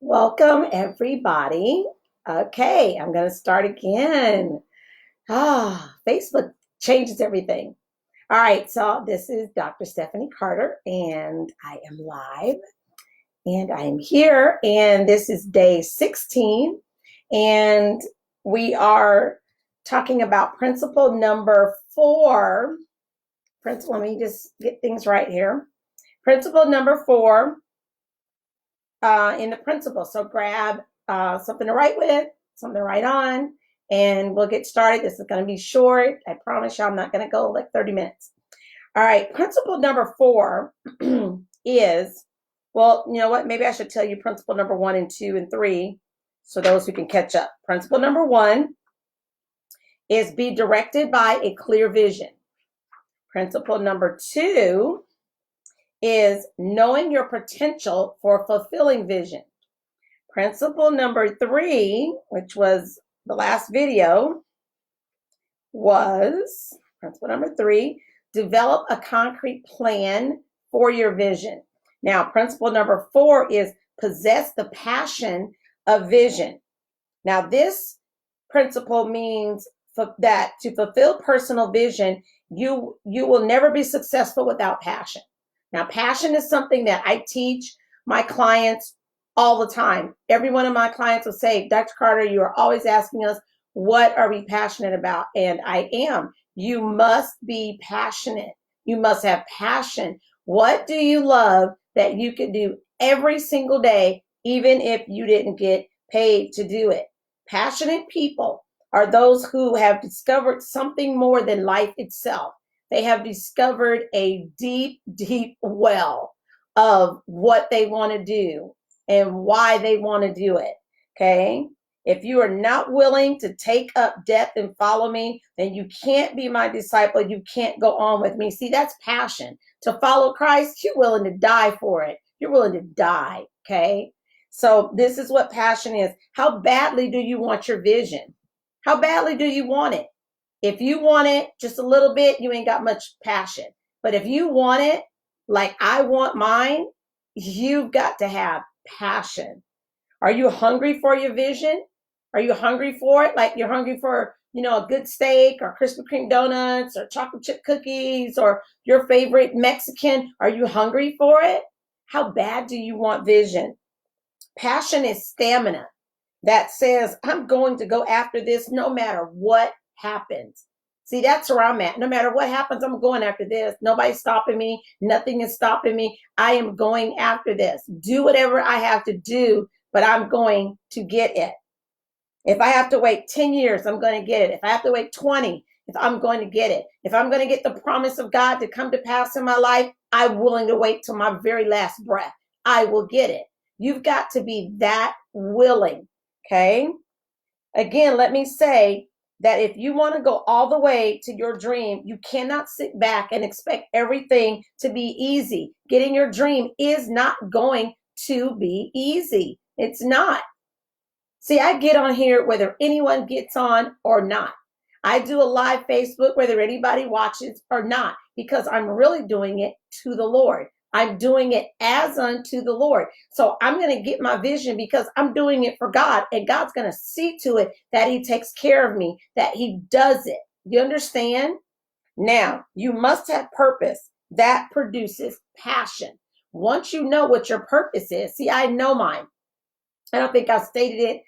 Welcome, everybody. Okay, I'm going to start again. Facebook changes everything. All right, so this is Dr. Stephanie Carter, and I am live, and I am here, and this is day 16, and we are talking about principle number 4. Principle, let me just get things right here. Principle number 4 in the principle. So grab something to write with, something to write on, and we'll get started. This is going to be short. I promise you I'm not going to go like 30 minutes. All right, principle number 4 is, well, you know what? Maybe I should tell you principle number 1 and 2 and 3 so those who can catch up. Principle number 1 is be directed by a clear vision. Principle number 2 is knowing your potential for fulfilling vision. Principle number 3, which was the last video, was principle number 3, develop a concrete plan for your vision. Now, principle number 4 is possess the passion of vision. Now, this principle means that to fulfill personal vision, you will never be successful without passion. Now, passion is something that I teach my clients all the time. Every one of my clients will say, Dr. Carter, you are always asking us, what are we passionate about? And I am. You must be passionate. You must have passion. What do you love that you could do every single day, even if you didn't get paid to do it? Passionate people are those who have discovered something more than life itself. They have discovered a deep, deep well of what they want to do and why they want to do it. Okay. If you are not willing to take up death and follow me, then you can't be my disciple. You can't go on with me. See, that's passion. To follow Christ, you're willing to die for it. You're willing to die. Okay. So this is what passion is. How badly do you want your vision? How badly do you want it? If you want it just a little bit, you ain't got much passion. But if you want it like I want mine, you've got to have passion. Are you hungry for your vision? Are you hungry for it? Like you're hungry for, a good steak or Krispy Kreme donuts or chocolate chip cookies or your favorite Mexican. Are you hungry for it? How bad do you want vision? Passion is stamina that says, I'm going to go after this no matter what happens. See, that's where I'm at. No matter what happens, I'm going after this. Nobody's stopping me. Nothing is stopping me. I am going after this. Do whatever I have to do, but I'm going to get it. If I have to wait 10 years, I'm going to get it. If I have to wait 20, if I'm going to get it. If I'm going to get the promise of God to come to pass in my life, I'm willing to wait till my very last breath. I will get it. You've got to be that willing. Okay. Again, let me say that if you want to go all the way to your dream, you cannot sit back and expect everything to be easy. Getting your dream is not going to be easy. It's not. See, I get on here whether anyone gets on or not. I do a live Facebook whether anybody watches or not, because I'm really doing it to the Lord. I'm doing it as unto the Lord. So I'm going to get my vision because I'm doing it for God, and God's going to see to it that he takes care of me, that he does it. You understand? Now, you must have purpose that produces passion. Once you know what your purpose is, see, I know mine. I don't think I stated it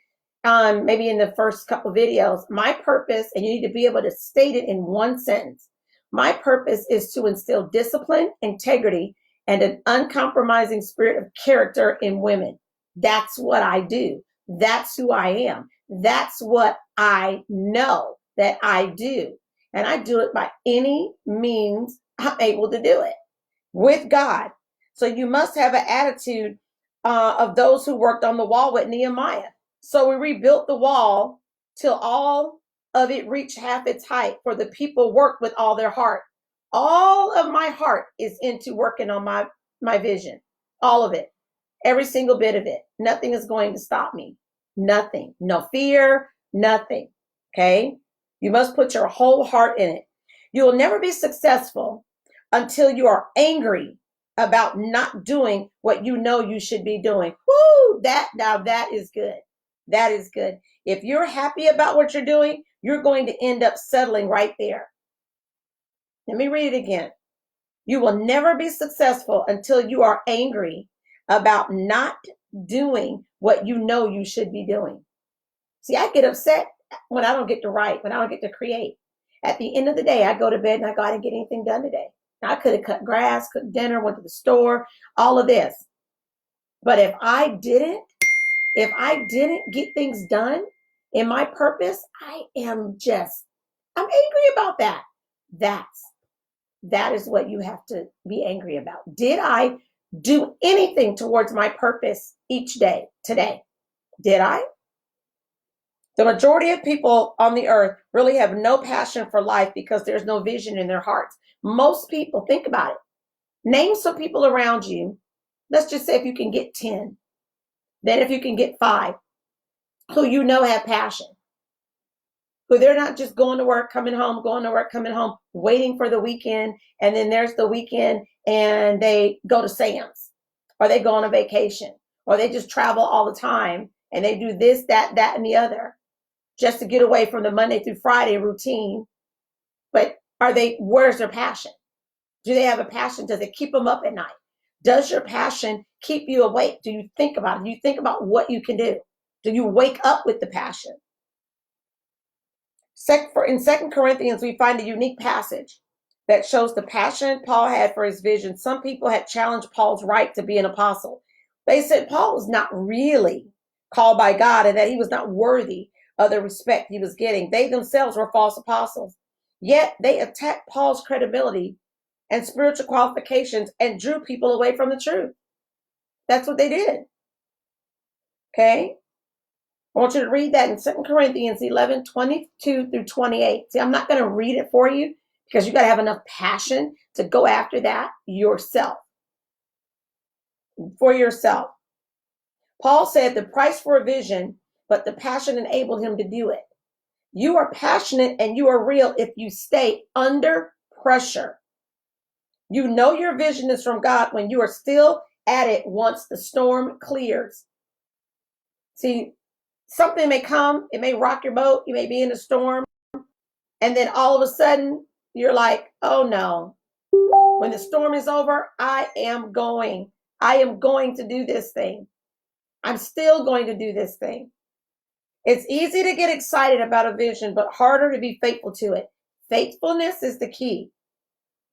maybe in the first couple of videos. My purpose, and you need to be able to state it in one sentence. My purpose is to instill discipline, integrity, and an uncompromising spirit of character in women. That's what I do. That's who I am. That's what I know that I do. And I do it by any means I'm able to do it with God. So you must have an attitude of those who worked on the wall with Nehemiah. So we rebuilt the wall till all of it reached half its height, for the people worked with all their heart. All of my heart is into working on my vision. All of it. Every single bit of it. Nothing is going to stop me. Nothing. No fear, nothing. Okay? You must put your whole heart in it. You will never be successful until you are angry about not doing what you know you should be doing. Woo, that is good. That is good. If you're happy about what you're doing, you're going to end up settling right there. Let me read it again. You will never be successful until you are angry about not doing what you know you should be doing. See, I get upset when I don't get to write, when I don't get to create. At the end of the day, I go to bed and I go, I didn't get anything done today. I could have cut grass, cooked dinner, went to the store, all of this. But if I didn't get things done in my purpose, I'm angry about that. That is what you have to be angry about. Did I do anything towards my purpose each day today? Did I? The majority of people on the earth really have no passion for life because there's no vision in their hearts. Most people, think about it. Name some people around you. Let's just say if you can get 10, then if you can get 5, who you know have passion, who they're not just going to work, coming home, going to work, coming home, waiting for the weekend, and then there's the weekend and they go to Sam's, or they go on a vacation, or they just travel all the time and they do this, that, and the other just to get away from the Monday through Friday routine. But where's their passion? Do they have a passion? Does it keep them up at night? Does your passion keep you awake? Do you think about it? Do you think about what you can do? Do you wake up with the passion? In 2 Corinthians, we find a unique passage that shows the passion Paul had for his vision. Some people had challenged Paul's right to be an apostle. They said Paul was not really called by God and that he was not worthy of the respect he was getting. They themselves were false apostles. Yet they attacked Paul's credibility and spiritual qualifications and drew people away from the truth. That's what they did. Okay? I want you to read that in 2 Corinthians 11, 22 through 28. See, I'm not going to read it for you because you got to have enough passion to go after that yourself. For yourself. Paul said the price for a vision, but the passion enabled him to do it. You are passionate and you are real if you stay under pressure. You know your vision is from God when you are still at it once the storm clears. See, something may come, it may rock your boat, you may be in a storm, and then all of a sudden you're like, oh no. When the storm is over, I am going to do this thing. I'm still going to do this thing. It's easy to get excited about a vision, but harder to be faithful to it. Faithfulness is the key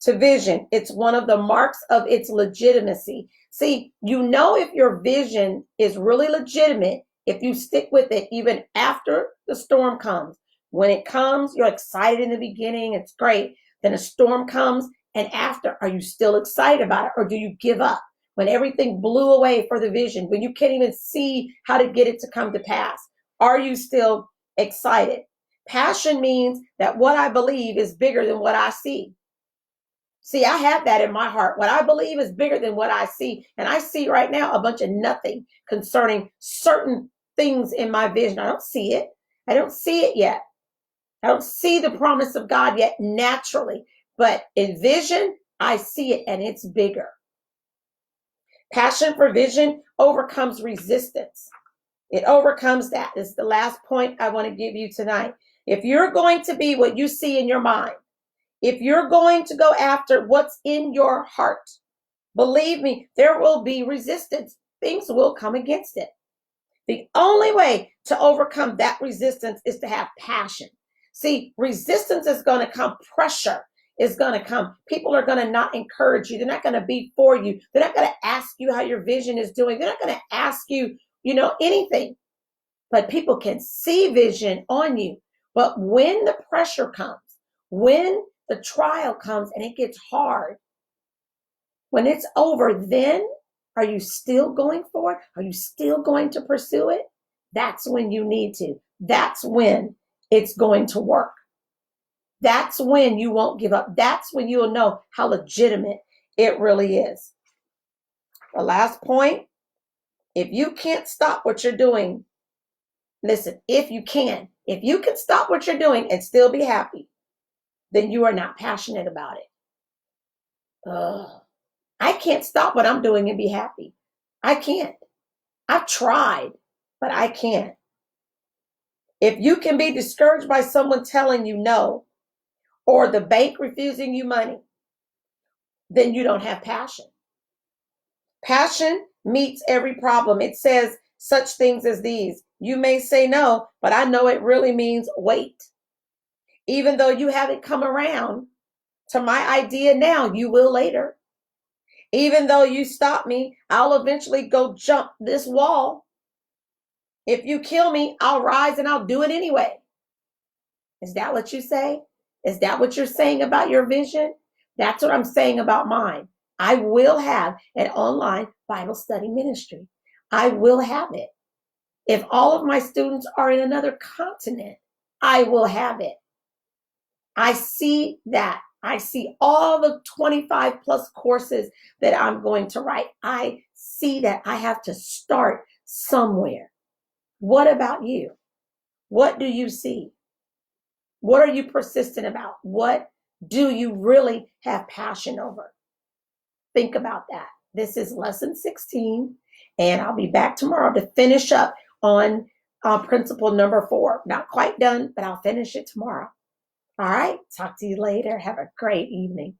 to vision. It's one of the marks of its legitimacy. See, you know if your vision is really legitimate if you stick with it even after the storm comes. When it comes, you're excited in the beginning, it's great. Then a storm comes, and after, are you still excited about it, or do you give up? When everything blew away for the vision, when you can't even see how to get it to come to pass, are you still excited? Passion means that what I believe is bigger than what I see. See, I have that in my heart. What I believe is bigger than what I see. And I see right now a bunch of nothing concerning certain things in my vision. I don't see it. I don't see it yet. I don't see the promise of God yet naturally. But in vision, I see it and it's bigger. Passion for vision overcomes resistance. It overcomes that. This is the last point I want to give you tonight. If you're going to be what you see in your mind, if you're going to go after what's in your heart, believe me, there will be resistance. Things will come against it. The only way to overcome that resistance is to have passion. See, resistance is going to come. Pressure is going to come. People are going to not encourage you. They're not going to be for you. They're not going to ask you how your vision is doing. They're not going to ask you, anything. But people can see vision on you. But when the pressure comes, when the trial comes and it gets hard, when it's over, then are you still going for it? Are you still going to pursue it? That's when you need to. That's when it's going to work. That's when you won't give up. That's when you'll know how legitimate it really is. The last point, if you can't stop what you're doing, listen, if you can stop what you're doing and still be happy, then you are not passionate about it. I can't stop what I'm doing and be happy. I can't. I've tried, but I can't. If you can be discouraged by someone telling you no, or the bank refusing you money, then you don't have passion. Passion meets every problem. It says such things as these. You may say no, but I know it really means wait. Even though you haven't come around to my idea now, you will later. Even though you stop me, I'll eventually go jump this wall. If you kill me, I'll rise and I'll do it anyway. Is that what you say? Is that what you're saying about your vision? That's what I'm saying about mine. I will have an online Bible study ministry. I will have it. If all of my students are in another continent, I will have it. I see that. I see all the 25 plus courses that I'm going to write. I see that I have to start somewhere. What about you? What do you see? What are you persistent about? What do you really have passion over? Think about that. This is lesson 16, and I'll be back tomorrow to finish up on principle number 4. Not quite done, but I'll finish it tomorrow. All right. Talk to you later. Have a great evening.